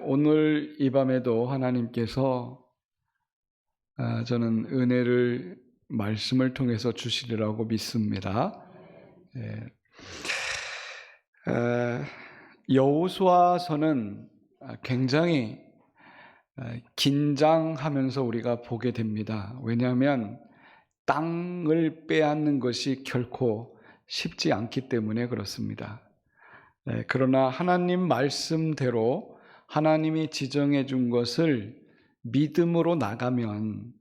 오늘 이 밤에도 하나님께서 저는 은혜를 말씀을 통해서 주시리라고 믿습니다. 예. 여호수아서는 굉장히 긴장하면서 우리가 보게 됩니다. 왜냐하면 땅을 빼앗는 것이 결코 쉽지 않기 때문에 그렇습니다. 그러나 하나님 말씀대로 하나님이 지정해 준 것을 믿음으로 나가면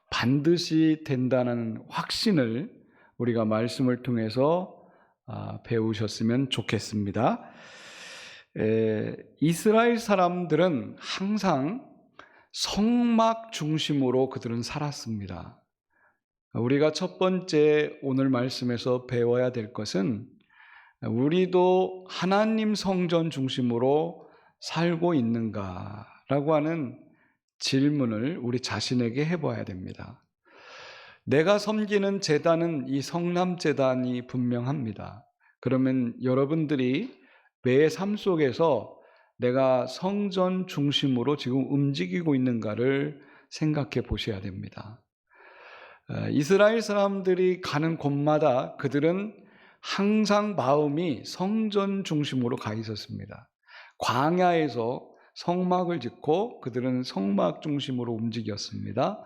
반드시 된다는 확신을 우리가 말씀을 통해서 배우셨으면 좋겠습니다. 이스라엘 사람들은 항상 성막 중심으로 그들은 살았습니다. 우리가 첫 번째 오늘 말씀에서 배워야 될 것은 우리도 하나님 성전 중심으로 살고 있는가라고 하는 질문을 우리 자신에게 해봐야 됩니다. 내가 섬기는 제단은 이 성남제단이 분명합니다. 그러면 여러분들이 매 삶 속에서 내가 성전 중심으로 지금 움직이고 있는가를 생각해 보셔야 됩니다. 이스라엘 사람들이 가는 곳마다 그들은 항상 마음이 성전 중심으로 가 있었습니다. 광야에서 성막을 짓고 그들은 성막 중심으로 움직였습니다.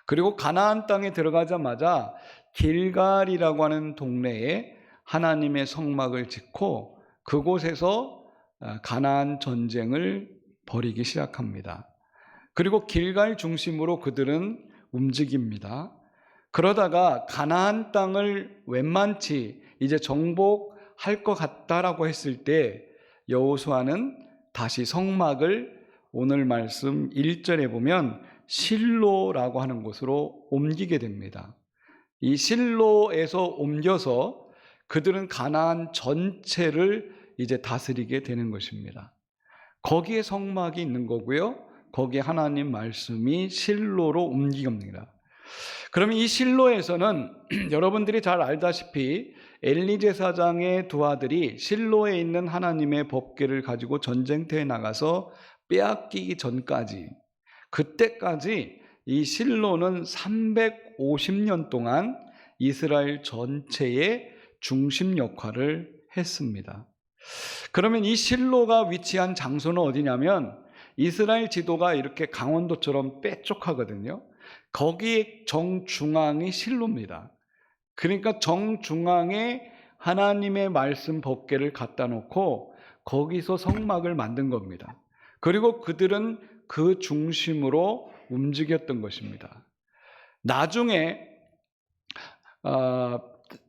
그리고 가나안 땅에 들어가자마자 길갈이라고 하는 동네에 하나님의 성막을 짓고 그곳에서 가나안 전쟁을 벌이기 시작합니다. 그리고 길갈 중심으로 그들은 움직입니다. 그러다가 가나안 땅을 웬만치 이제 정복할 것 같다라고 했을 때 여호수아는 다시 성막을 오늘 말씀 1절에 보면 실로라고 하는 곳으로 옮기게 됩니다. 이 실로에서 옮겨서 그들은 가나안 전체를 이제 다스리게 되는 것입니다. 거기에 성막이 있는 거고요. 거기에 하나님 말씀이 실로로 옮깁니다. 그러면 이 실로에서는 여러분들이 잘 알다시피 엘리 제사장의 두 아들이 실로에 있는 하나님의 법궤를 가지고 전쟁터에 나가서 빼앗기기 전까지, 그때까지 이 실로는 350년 동안 이스라엘 전체의 중심 역할을 했습니다. 그러면 이 실로가 위치한 장소는 어디냐면 이스라엘 지도가 이렇게 강원도처럼 빼쪽하거든요. 거기 정중앙이 실로입니다. 그러니까 정중앙에 하나님의 말씀 법궤를 갖다 놓고 거기서 성막을 만든 겁니다. 그리고 그들은 그 중심으로 움직였던 것입니다. 나중에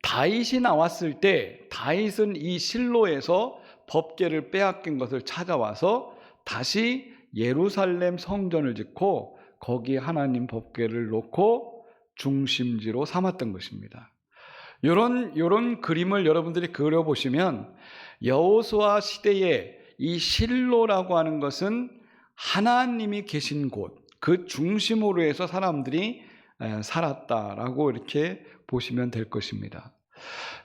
다윗이 나왔을 때 다윗은 이 실로에서 법궤를 빼앗긴 것을 찾아와서 다시 예루살렘 성전을 짓고 거기에 하나님 법궤를 놓고 중심지로 삼았던 것입니다. 이런 그림을 여러분들이 그려보시면 여호수아 시대에 이 실로라고 하는 것은 하나님이 계신 곳, 그 중심으로 해서 사람들이 살았다라고 이렇게 보시면 될 것입니다.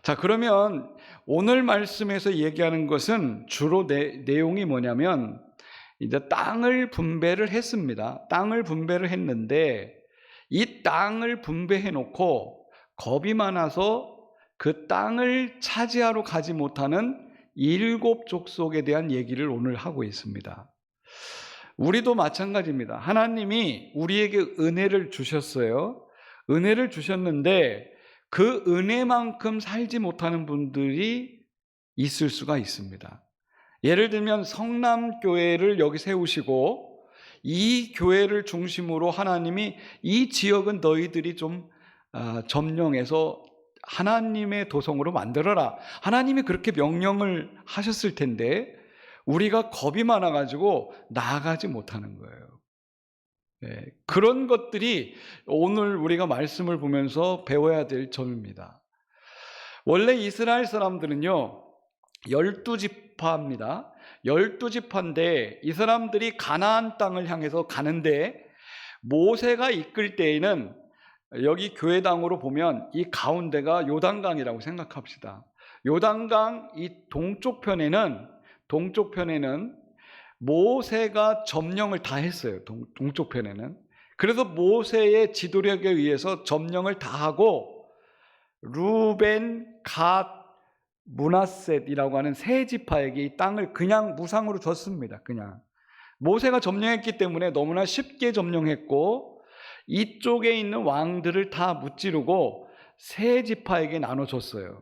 자, 그러면 오늘 말씀에서 얘기하는 것은 주로 내용이 뭐냐면 이제 땅을 분배를 했습니다. 땅을 분배를 했는데 이 땅을 분배해 놓고 겁이 많아서 그 땅을 차지하러 가지 못하는 7 족속에 대한 얘기를 오늘 하고 있습니다. 우리도 마찬가지입니다. 하나님이 우리에게 은혜를 주셨어요. 은혜를 주셨는데 그 은혜만큼 살지 못하는 분들이 있을 수가 있습니다. 예를 들면 성남교회를 여기 세우시고 이 교회를 중심으로 하나님이 이 지역은 너희들이 좀 점령해서 하나님의 도성으로 만들어라. 하나님이 그렇게 명령을 하셨을 텐데 우리가 겁이 많아가지고 나아가지 못하는 거예요. 그런 것들이 오늘 우리가 말씀을 보면서 배워야 될 점입니다. 원래 이스라엘 사람들은요 12지파입니다. 12지파인데 이 사람들이 가나안 땅을 향해서 가는데 모세가 이끌 때에는 여기 교회당으로 보면 이 가운데가 요단강이라고 생각합시다. 요단강 이 동쪽 편에는 모세가 점령을 다 했어요. 동쪽 편에는. 그래서 모세의 지도력에 의해서 점령을 다 하고 루벤, 갓, 므낫셋이라고 하는 세 지파에게 이 땅을 그냥 무상으로 줬습니다. 그냥 모세가 점령했기 때문에 너무나 쉽게 점령했고 이쪽에 있는 왕들을 다 무찌르고 세 지파에게 나눠줬어요.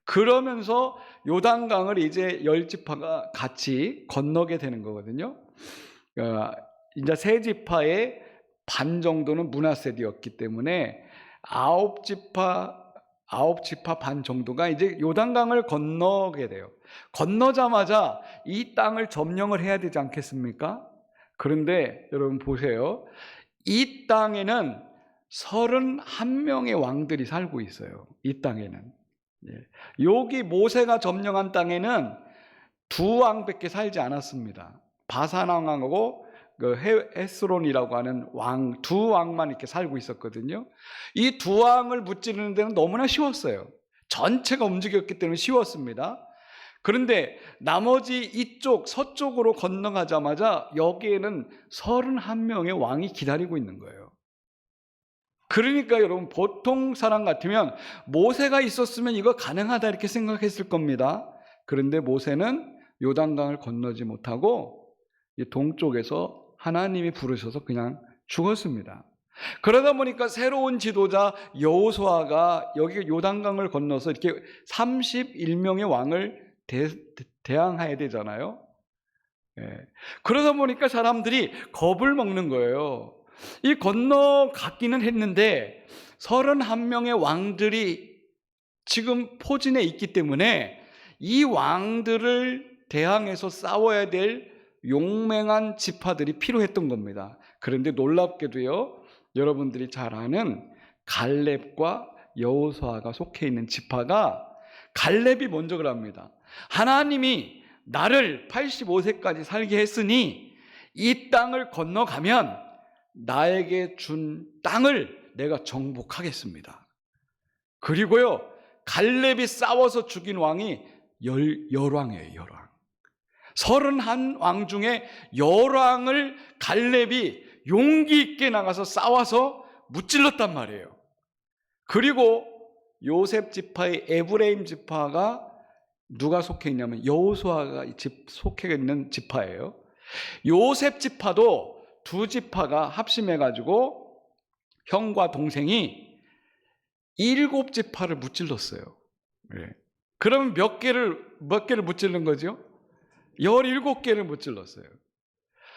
그러면서 요단강을 이제 10지파가 같이 건너게 되는 거거든요. 이제 세 지파의 반 정도는 므낫셋이었기 때문에 9지파 반 정도가 이제 요단강을 건너게 돼요. 건너자마자 이 땅을 점령을 해야 되지 않겠습니까? 그런데 여러분 보세요. 이 땅에는 31명의 왕들이 살고 있어요. 이 땅에는. 여기 모세가 점령한 땅에는 두 왕밖에 살지 않았습니다. 바산 왕하고 헤스론이라고 하는 왕, 두 왕만 이렇게 살고 있었거든요. 이 두 왕을 무찌르는 데는 너무나 쉬웠어요. 전체가 움직였기 때문에 쉬웠습니다. 그런데 나머지 이쪽 서쪽으로 건너가자마자 여기에는 31명의 왕이 기다리고 있는 거예요. 그러니까 여러분 보통 사람 같으면 모세가 있었으면 이거 가능하다 이렇게 생각했을 겁니다. 그런데 모세는 요단강을 건너지 못하고 이 동쪽에서 하나님이 부르셔서 그냥 죽었습니다. 그러다 보니까 새로운 지도자 여호수아가 여기 요단강을 건너서 이렇게 31명의 왕을 대항해야 되잖아요. 그러다 보니까 사람들이 겁을 먹는 거예요. 이 건너갔기는 했는데 31명의 왕들이 지금 포진해 있기 때문에 이 왕들을 대항해서 싸워야 될 용맹한 지파들이 필요했던 겁니다. 그런데 놀랍게도요, 여러분들이 잘 아는 갈렙과 여호수아가 속해 있는 지파가 갈렙이 먼저 그럽니다. 하나님이 나를 85세까지 살게 했으니 이 땅을 건너가면 나에게 준 땅을 내가 정복하겠습니다. 그리고요, 갈렙이 싸워서 죽인 왕이 열왕이에요. 열왕. 31왕 중에 열왕을 갈렙이 용기 있게 나가서 싸워서 무찔렀단 말이에요. 그리고 요셉 지파의 에브라임 지파가 누가 속해 있냐면 여호수아가 속해 있는 지파예요. 요셉 지파도 두 지파가 합심해가지고 형과 동생이 7지파를 무찔렀어요. 그러면 몇 개를 무찔른 거죠? 17개를 무찔렀어요.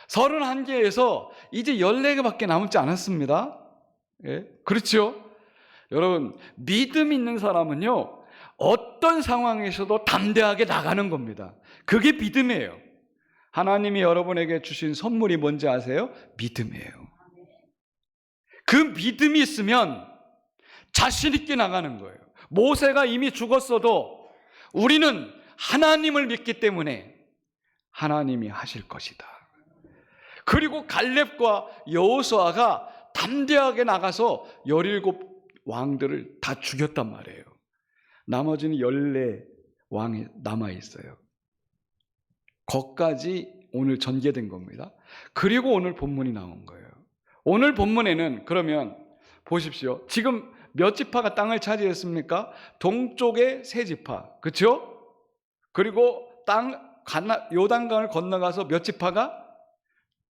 31개에서 이제 14개밖에 남지 않았습니다. 그렇죠? 여러분, 믿음 있는 사람은요, 어떤 상황에서도 담대하게 나가는 겁니다. 그게 믿음이에요. 하나님이 여러분에게 주신 선물이 뭔지 아세요? 믿음이에요. 그 믿음이 있으면 자신 있게 나가는 거예요. 모세가 이미 죽었어도 우리는 하나님을 믿기 때문에 하나님이 하실 것이다. 그리고 갈렙과 여호수아가 담대하게 나가서 17왕들을 다 죽였단 말이에요. 나머지는 14왕이 남아있어요. 거기까지 오늘 전개된 겁니다. 그리고 오늘 본문이 나온 거예요. 오늘 본문에는 그러면 보십시오. 지금 몇 지파가 땅을 차지했습니까? 동쪽에 세 지파, 그렇죠? 그리고 요단강을 건너가서 몇 지파가?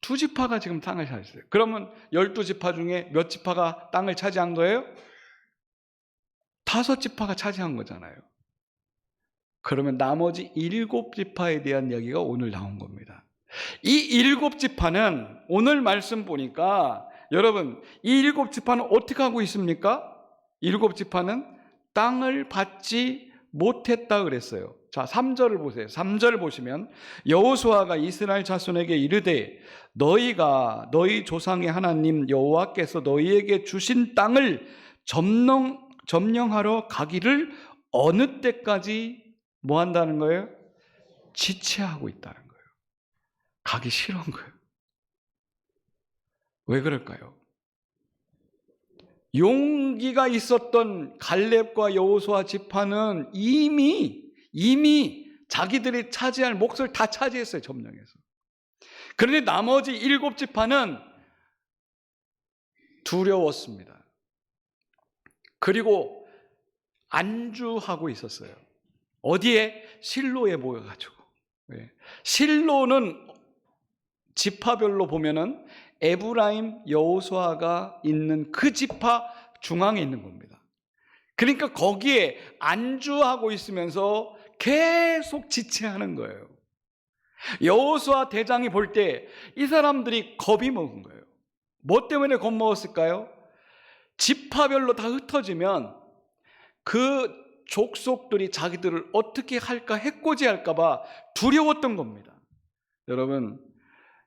2지파가 지금 땅을 차지했어요. 그러면 12지파 중에 몇 지파가 땅을 차지한 거예요? 5지파가 차지한 거잖아요. 그러면 나머지 7지파에 대한 얘기가 오늘 나온 겁니다. 이 7지파는 오늘 말씀 보니까 여러분, 이 7지파는 어떻게 하고 있습니까? 7지파는 땅을 받지 못했다 그랬어요. 자, 3절을 보세요. 3절을 보시면 여호수아가 이스라엘 자손에게 이르되 너희가 너희 조상의 하나님 여호와께서 너희에게 주신 땅을 점령하러 가기를 어느 때까지 뭐 한다는 거예요? 지체하고 있다는 거예요. 가기 싫은 거예요. 왜 그럴까요? 용기가 있었던 갈렙과 여호수아 지파는 이미 자기들이 차지할 몫을 다 차지했어요. 점령해서. 그런데 나머지 7지파는 두려웠습니다. 그리고 안주하고 있었어요. 어디에? 실로에 모여가지고. 실로는 지파별로 보면은 에브라임, 여호수아가 있는 그 지파 중앙에 있는 겁니다. 그러니까 거기에 안주하고 있으면서 계속 지체하는 거예요. 여호수아 대장이 볼 때 이 사람들이 겁이 먹은 거예요. 뭐 때문에 겁먹었을까요? 지파별로 다 흩어지면 그 족속들이 자기들을 어떻게 할까, 해코지할까 봐 두려웠던 겁니다. 여러분,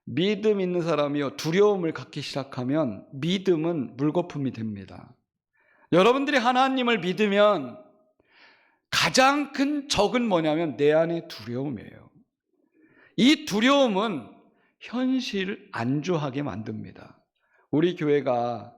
믿음 있는 사람이요, 두려움을 갖기 시작하면 믿음은 물거품이 됩니다. 여러분들이 하나님을 믿으면 가장 큰 적은 뭐냐면 내 안의 두려움이에요. 이 두려움은 현실을 안주하게 만듭니다. 우리 교회가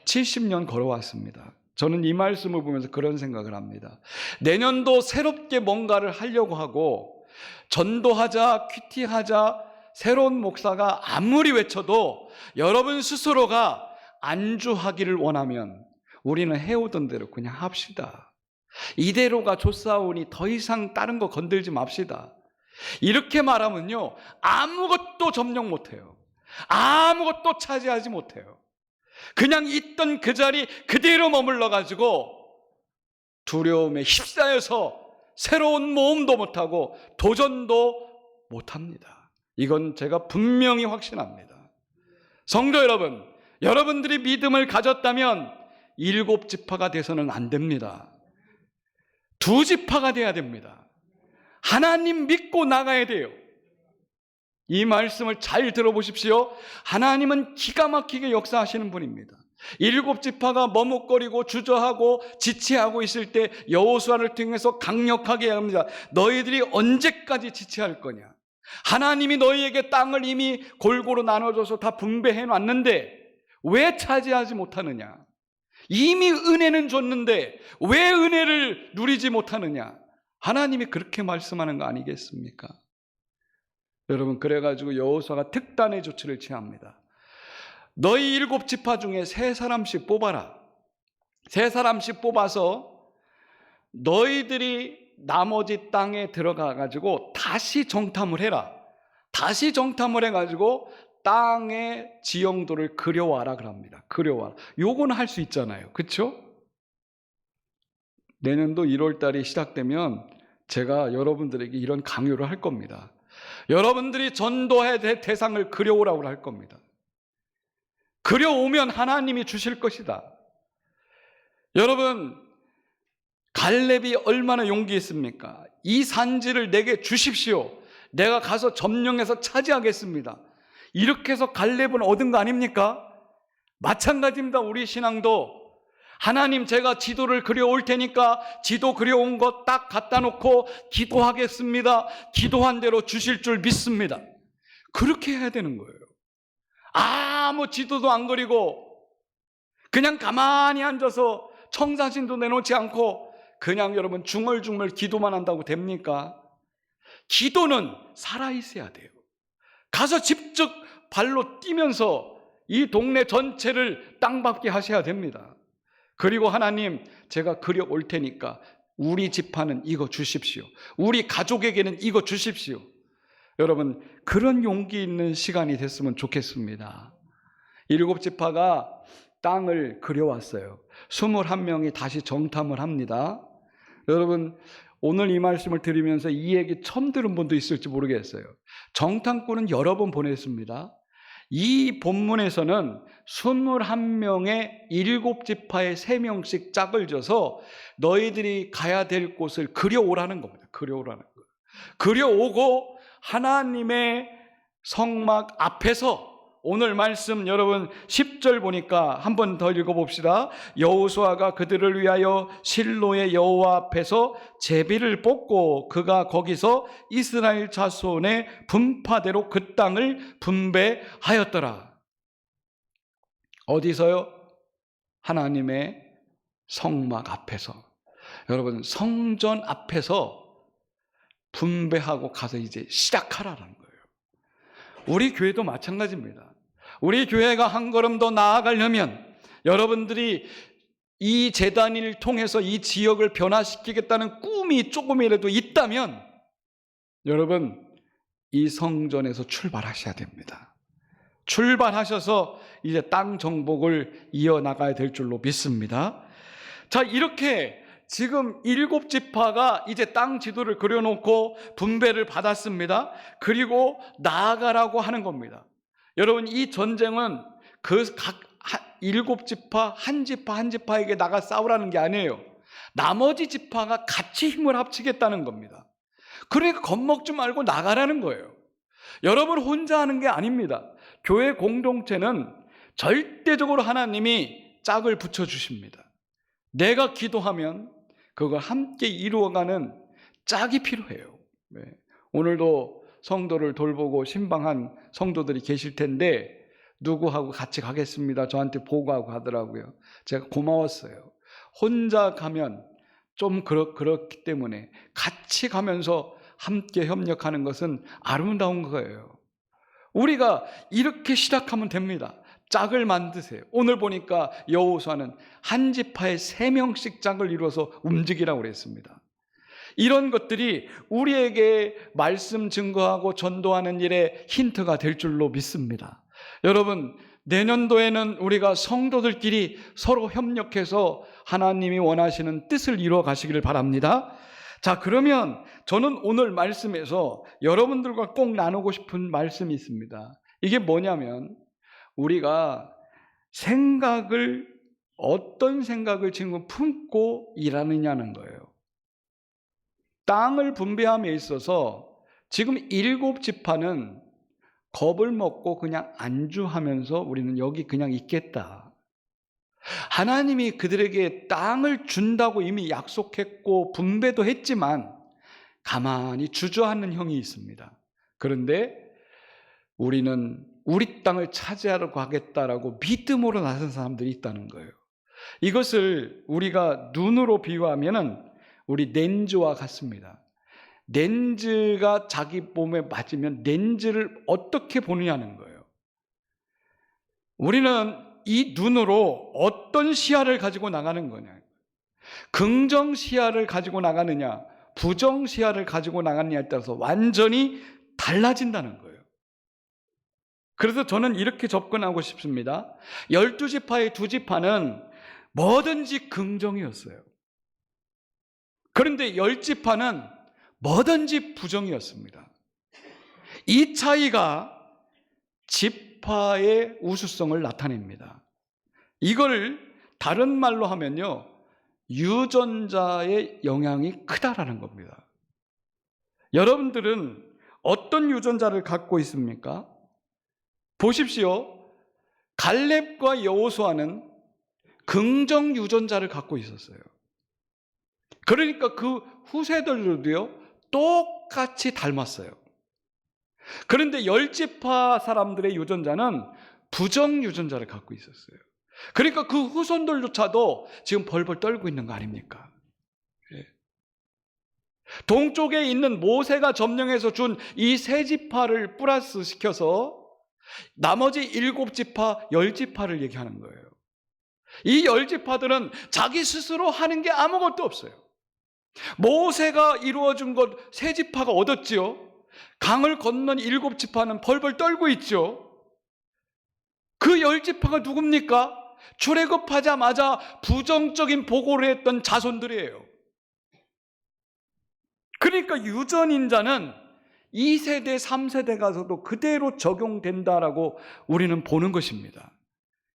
70년 걸어왔습니다. 저는 이 말씀을 보면서 그런 생각을 합니다. 내년도 새롭게 뭔가를 하려고 하고 전도하자, 큐티하자, 새로운 목사가 아무리 외쳐도 여러분 스스로가 안주하기를 원하면 우리는 해오던 대로 그냥 합시다. 이대로가 좋사오니 더 이상 다른 거 건들지 맙시다. 이렇게 말하면요, 아무것도 점령 못해요. 아무것도 차지하지 못해요. 그냥 있던 그 자리 그대로 머물러가지고 두려움에 휩싸여서 새로운 모험도 못하고 도전도 못합니다. 이건 제가 분명히 확신합니다. 성도 여러분, 여러분들이 믿음을 가졌다면 7지파가 돼서는 안 됩니다. 2지파가 돼야 됩니다. 하나님 믿고 나가야 돼요. 이 말씀을 잘 들어보십시오. 하나님은 기가 막히게 역사하시는 분입니다. 7지파가 머뭇거리고 주저하고 지체하고 있을 때 여호수아를 통해서 강력하게 합니다. 너희들이 언제까지 지체할 거냐? 하나님이 너희에게 땅을 이미 골고루 나눠줘서 다 분배해 놨는데 왜 차지하지 못하느냐? 이미 은혜는 줬는데 왜 은혜를 누리지 못하느냐? 하나님이 그렇게 말씀하는 거 아니겠습니까? 여러분, 그래가지고 여호수아가 특단의 조치를 취합니다. 너희 7지파 중에 3사람씩 뽑아라. 3사람씩 뽑아서 너희들이 나머지 땅에 들어가가지고 다시 정탐을 해라. 다시 정탐을 해가지고 땅의 지형도를 그려와라 그럽니다. 그려와라. 요거는 할 수 있잖아요. 그렇죠? 내년도 1월 달이 시작되면 제가 여러분들에게 이런 강요를 할 겁니다. 여러분들이 전도의 대상을 그려오라고 할 겁니다. 그려오면 하나님이 주실 것이다. 여러분, 갈렙이 얼마나 용기 있습니까? 이 산지를 내게 주십시오. 내가 가서 점령해서 차지하겠습니다. 이렇게 해서 갈렙은 얻은 거 아닙니까? 마찬가지입니다. 우리 신앙도 하나님, 제가 지도를 그려올 테니까 지도 그려온 거 딱 갖다 놓고 기도하겠습니다. 기도한 대로 주실 줄 믿습니다. 그렇게 해야 되는 거예요. 아무 지도도 안 그리고 그냥 가만히 앉아서 청사진도 내놓지 않고 그냥 여러분 중얼중얼 기도만 한다고 됩니까? 기도는 살아있어야 돼요. 가서 직접 발로 뛰면서 이 동네 전체를 땅밟게 하셔야 됩니다. 그리고 하나님, 제가 그려올 테니까 우리 지파는 이거 주십시오. 우리 가족에게는 이거 주십시오. 여러분, 그런 용기 있는 시간이 됐으면 좋겠습니다. 7지파가 땅을 그려왔어요. 21명이 다시 정탐을 합니다. 여러분, 오늘 이 말씀을 들으면서 이 얘기 처음 들은 분도 있을지 모르겠어요. 정탐꾼은 여러 번 보냈습니다. 이 본문에서는 21명의 7지파에 3명씩 짝을 져서 너희들이 가야 될 곳을 그려오라는 겁니다. 그려오라는 거예요. 그려오고 하나님의 성막 앞에서 오늘 말씀 여러분 10절 보니까 한 번 더 읽어봅시다. 여호수아가 그들을 위하여 실로의 여호와 앞에서 제비를 뽑고 그가 거기서 이스라엘 자손의 분파대로 그 땅을 분배하였더라. 어디서요? 하나님의 성막 앞에서. 여러분, 성전 앞에서 분배하고 가서 이제 시작하라는 거예요. 우리 교회도 마찬가지입니다. 우리 교회가 한 걸음 더 나아가려면 여러분들이 이 재단을 통해서 이 지역을 변화시키겠다는 꿈이 조금이라도 있다면 여러분 이 성전에서 출발하셔야 됩니다. 출발하셔서 이제 땅 정복을 이어나가야 될 줄로 믿습니다. 자, 이렇게 지금 7지파가 이제 땅 지도를 그려놓고 분배를 받았습니다. 그리고 나아가라고 하는 겁니다. 여러분 이 전쟁은 그 각 7지파 한 지파에게 나가 싸우라는 게 아니에요. 나머지 지파가 같이 힘을 합치겠다는 겁니다. 그러니까 겁먹지 말고 나가라는 거예요. 여러분 혼자 하는 게 아닙니다. 교회 공동체는 절대적으로 하나님이 짝을 붙여주십니다. 내가 기도하면 그걸 함께 이루어가는 짝이 필요해요. 네. 오늘도 성도를 돌보고 신방한 성도들이 계실 텐데 누구하고 같이 가겠습니다. 저한테 보고하고 하더라고요. 제가 고마웠어요. 혼자 가면 좀 그렇기 때문에 같이 가면서 함께 협력하는 것은 아름다운 거예요. 우리가 이렇게 시작하면 됩니다. 짝을 만드세요. 오늘 보니까 여호수아는 한 지파에 3명씩 짝을 이루어서 움직이라고 그랬습니다. 이런 것들이 우리에게 말씀 증거하고 전도하는 일에 힌트가 될 줄로 믿습니다. 여러분 내년도에는 우리가 성도들끼리 서로 협력해서 하나님이 원하시는 뜻을 이루어 가시기를 바랍니다. 자, 그러면 저는 오늘 말씀에서 여러분들과 꼭 나누고 싶은 말씀이 있습니다. 이게 뭐냐면 우리가 어떤 생각을 지금 품고 일하느냐는 거예요. 땅을 분배함에 있어서 지금 7지파는 겁을 먹고 그냥 안주하면서 우리는 여기 그냥 있겠다. 하나님이 그들에게 땅을 준다고 이미 약속했고 분배도 했지만 가만히 주저하는 형이 있습니다. 그런데 우리는 우리 땅을 차지하러 가겠다라고 믿음으로 나선 사람들이 있다는 거예요. 이것을 우리가 눈으로 비유하면은 우리 렌즈와 같습니다. 렌즈가 자기 몸에 맞으면 렌즈를 어떻게 보느냐는 거예요. 우리는 이 눈으로 어떤 시야를 가지고 나가는 거냐. 긍정 시야를 가지고 나가느냐, 부정 시야를 가지고 나가느냐에 따라서 완전히 달라진다는 거예요. 그래서 저는 이렇게 접근하고 싶습니다. 12지파의 2지파는 뭐든지 긍정이었어요. 그런데 10지파는 뭐든지 부정이었습니다. 이 차이가 지파의 우수성을 나타냅니다. 이걸 다른 말로 하면요, 유전자의 영향이 크다라는 겁니다. 여러분들은 어떤 유전자를 갖고 있습니까? 보십시오. 갈렙과 여호수아는 긍정 유전자를 갖고 있었어요. 그러니까 그 후세들도요 똑같이 닮았어요. 그런데 10지파 사람들의 유전자는 부정 유전자를 갖고 있었어요. 그러니까 그 후손들조차도 지금 벌벌 떨고 있는 거 아닙니까? 동쪽에 있는 모세가 점령해서 준 이 3지파를 플러스 시켜서 나머지 7지파, 10지파를 얘기하는 거예요. 이 10지파들은 자기 스스로 하는 게 아무것도 없어요. 모세가 이루어준 것 3지파가 얻었지요. 강을 건넌 7지파는 벌벌 떨고 있죠. 그 10지파가 누굽니까? 출애굽하자마자 부정적인 보고를 했던 자손들이에요. 그러니까 유전인자는 2세대, 3세대 가서도 그대로 적용된다라고 우리는 보는 것입니다.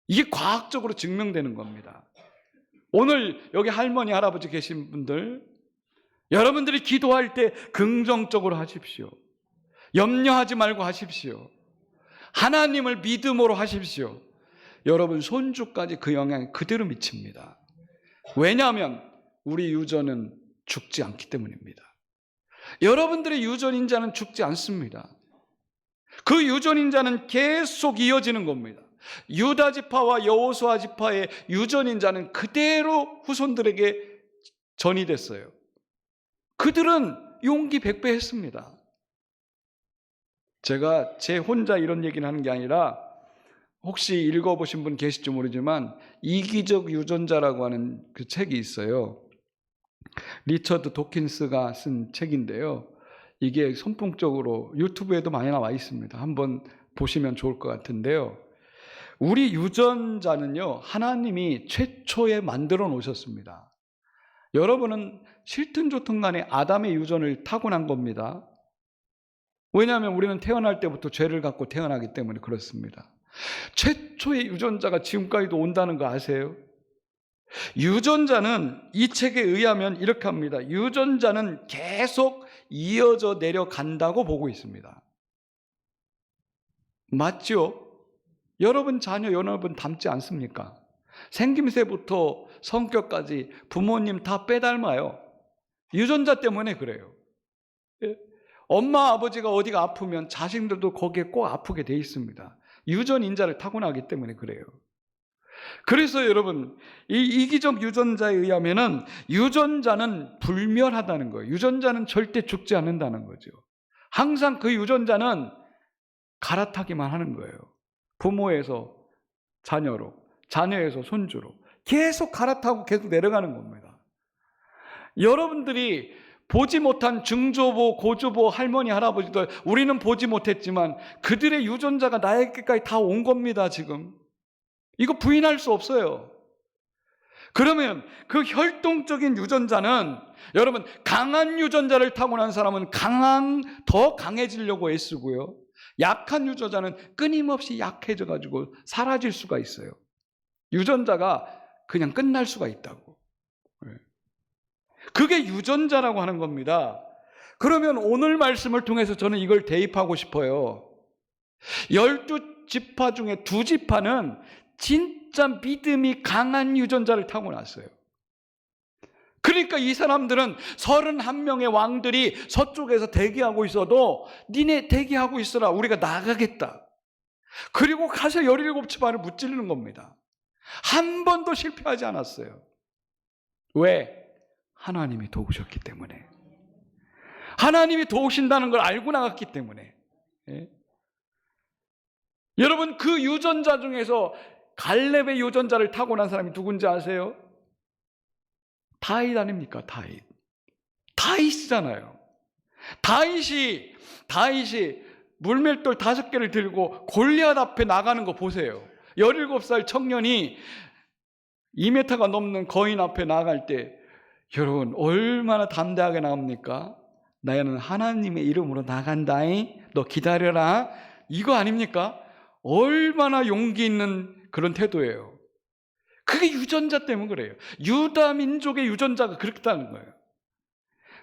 이게 과학적으로 증명되는 겁니다. 오늘 여기 할머니, 할아버지 계신 분들, 여러분들이 기도할 때 긍정적으로 하십시오. 염려하지 말고 하십시오. 하나님을 믿음으로 하십시오. 여러분 손주까지 그 영향이 그대로 미칩니다. 왜냐하면 우리 유전은 죽지 않기 때문입니다. 여러분들의 유전인자는 죽지 않습니다. 그 유전인자는 계속 이어지는 겁니다. 유다 지파와 여호수아 지파의 유전인자는 그대로 후손들에게 전이됐어요. 그들은 용기 100배 했습니다. 제가 제 혼자 이런 얘기를 하는 게 아니라 혹시 읽어보신 분 계실지 모르지만 이기적 유전자라고 하는 그 책이 있어요. 리처드 도킨스가 쓴 책인데요. 이게 선풍적으로 유튜브에도 많이 나와 있습니다. 한번 보시면 좋을 것 같은데요. 우리 유전자는요, 하나님이 최초에 만들어 놓으셨습니다. 여러분은 싫든 좋든 간에 아담의 유전을 타고난 겁니다. 왜냐하면 우리는 태어날 때부터 죄를 갖고 태어나기 때문에 그렇습니다. 최초의 유전자가 지금까지도 온다는 거 아세요? 유전자는 이 책에 의하면 이렇게 합니다. 유전자는 계속 이어져 내려간다고 보고 있습니다. 맞죠? 여러분 자녀 여러분 닮지 않습니까? 생김새부터 성격까지 부모님 다 빼닮아요. 유전자 때문에 그래요. 엄마 아버지가 어디가 아프면 자식들도 거기에 꼭 아프게 돼 있습니다. 유전인자를 타고나기 때문에 그래요. 그래서 여러분 이 이기적 유전자에 의하면은 유전자는 불멸하다는 거예요. 유전자는 절대 죽지 않는다는 거죠. 항상 그 유전자는 갈아타기만 하는 거예요. 부모에서 자녀로, 자녀에서 손주로 계속 갈아타고 계속 내려가는 겁니다. 여러분들이 보지 못한 증조부, 고조부, 할머니, 할아버지들 우리는 보지 못했지만 그들의 유전자가 나에게까지 다 온 겁니다. 지금 이거 부인할 수 없어요. 그러면 그 혈통적인 유전자는 여러분 강한 유전자를 타고난 사람은 더 강해지려고 애쓰고요. 약한 유전자는 끊임없이 약해져 가지고 사라질 수가 있어요. 유전자가 그냥 끝날 수가 있다고. 그게 유전자라고 하는 겁니다. 그러면 오늘 말씀을 통해서 저는 이걸 대입하고 싶어요. 12지파 중에 2지파는 진짜 믿음이 강한 유전자를 타고났어요. 그러니까 이 사람들은 31명의 왕들이 서쪽에서 대기하고 있어도 니네 대기하고 있어라, 우리가 나가겠다. 그리고 가서 17지파를 무찌르는 겁니다. 한 번도 실패하지 않았어요. 왜? 하나님이 도우셨기 때문에. 하나님이 도우신다는 걸 알고 나갔기 때문에. 예? 여러분 그 유전자 중에서 갈렙의 유전자를 타고난 사람이 누군지 아세요? 다윗 아닙니까? 다윗이잖아요. 다윗이 물맷돌 5개를 들고 골리앗 앞에 나가는 거 보세요. 17살 청년이 2m가 넘는 거인 앞에 나갈 때 여러분 얼마나 담대하게 나옵니까? 나는 하나님의 이름으로 나간다잉, 너 기다려라, 이거 아닙니까? 얼마나 용기 있는 그런 태도예요. 그게 유전자 때문에 그래요. 유다 민족의 유전자가 그렇다는 거예요.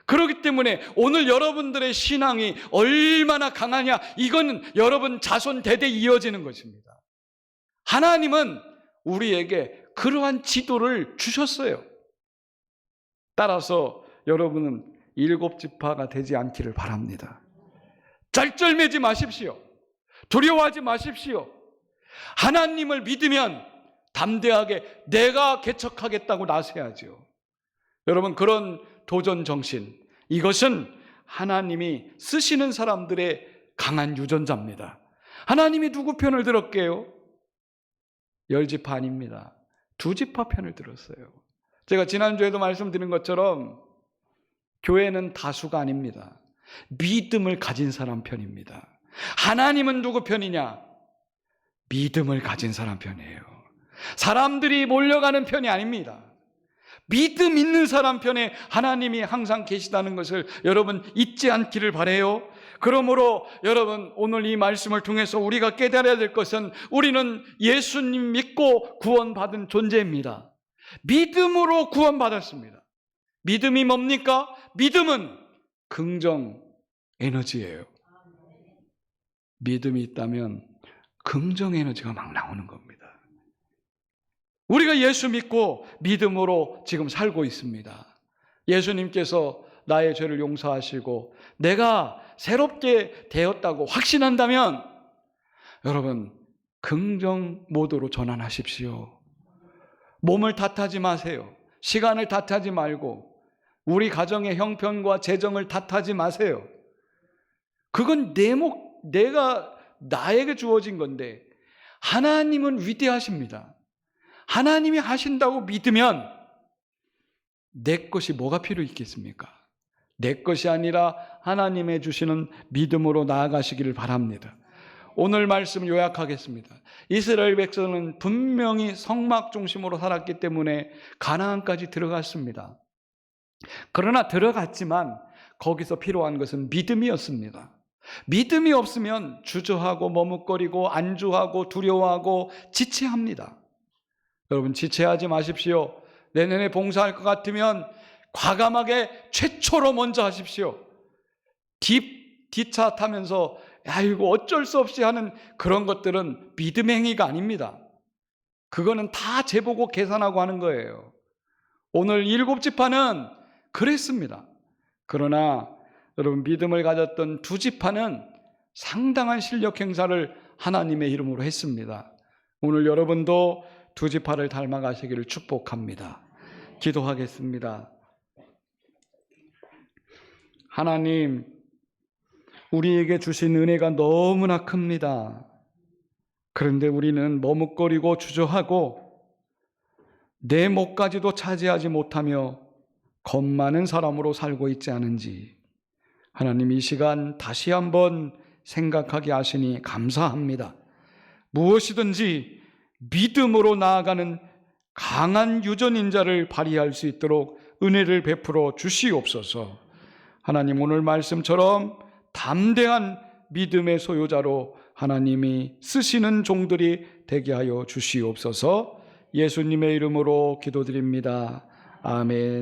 그렇기 때문에 오늘 여러분들의 신앙이 얼마나 강하냐, 이건 여러분 자손 대대 이어지는 것입니다. 하나님은 우리에게 그러한 지도를 주셨어요. 따라서 여러분은 7지파가 되지 않기를 바랍니다. 짤짤매지 마십시오. 두려워하지 마십시오. 하나님을 믿으면 담대하게 내가 개척하겠다고 나서야죠. 여러분 그런 도전 정신, 이것은 하나님이 쓰시는 사람들의 강한 유전자입니다. 하나님이 누구 편을 들었게요? 10지파 아닙니다. 2지파 편을 들었어요. 제가 지난주에도 말씀드린 것처럼 교회는 다수가 아닙니다. 믿음을 가진 사람 편입니다. 하나님은 누구 편이냐? 믿음을 가진 사람 편이에요. 사람들이 몰려가는 편이 아닙니다. 믿음 있는 사람 편에 하나님이 항상 계시다는 것을 여러분 잊지 않기를 바라요. 그러므로 여러분 오늘 이 말씀을 통해서 우리가 깨달아야 될 것은 우리는 예수님 믿고 구원받은 존재입니다. 믿음으로 구원받았습니다. 믿음이 뭡니까? 믿음은 긍정 에너지예요. 믿음이 있다면 긍정 에너지가 막 나오는 겁니다. 우리가 예수 믿고 믿음으로 지금 살고 있습니다. 예수님께서 나의 죄를 용서하시고 내가 새롭게 되었다고 확신한다면 여러분 긍정 모드로 전환하십시오. 몸을 탓하지 마세요. 시간을 탓하지 말고 우리 가정의 형편과 재정을 탓하지 마세요. 그건 나에게 주어진 건데 하나님은 위대하십니다. 하나님이 하신다고 믿으면 내 것이 뭐가 필요 있겠습니까? 내 것이 아니라 하나님의 주시는 믿음으로 나아가시기를 바랍니다. 오늘 말씀 요약하겠습니다. 이스라엘 백성은 분명히 성막 중심으로 살았기 때문에 가나안까지 들어갔습니다. 그러나 들어갔지만 거기서 필요한 것은 믿음이었습니다. 믿음이 없으면 주저하고 머뭇거리고 안주하고 두려워하고 지체합니다. 여러분, 지체하지 마십시오. 내년에 봉사할 것 같으면 과감하게 최초로 먼저 하십시오. 뒷차 타면서 아이고 어쩔 수 없이 하는 그런 것들은 믿음의 행위가 아닙니다. 그거는 다 재보고 계산하고 하는 거예요. 오늘 7지파는 그랬습니다. 그러나 여러분, 믿음을 가졌던 2지파는 상당한 실력 행사를 하나님의 이름으로 했습니다. 오늘 여러분도 2지파를 닮아가시기를 축복합니다. 기도하겠습니다. 하나님, 우리에게 주신 은혜가 너무나 큽니다. 그런데 우리는 머뭇거리고 주저하고 내 몫까지도 차지하지 못하며 겁 많은 사람으로 살고 있지 않은지 하나님, 이 시간 다시 한번 생각하게 하시니 감사합니다. 무엇이든지 믿음으로 나아가는 강한 유전인자를 발휘할 수 있도록 은혜를 베풀어 주시옵소서. 하나님, 오늘 말씀처럼 담대한 믿음의 소유자로 하나님이 쓰시는 종들이 되게 하여 주시옵소서. 예수님의 이름으로 기도드립니다. 아멘.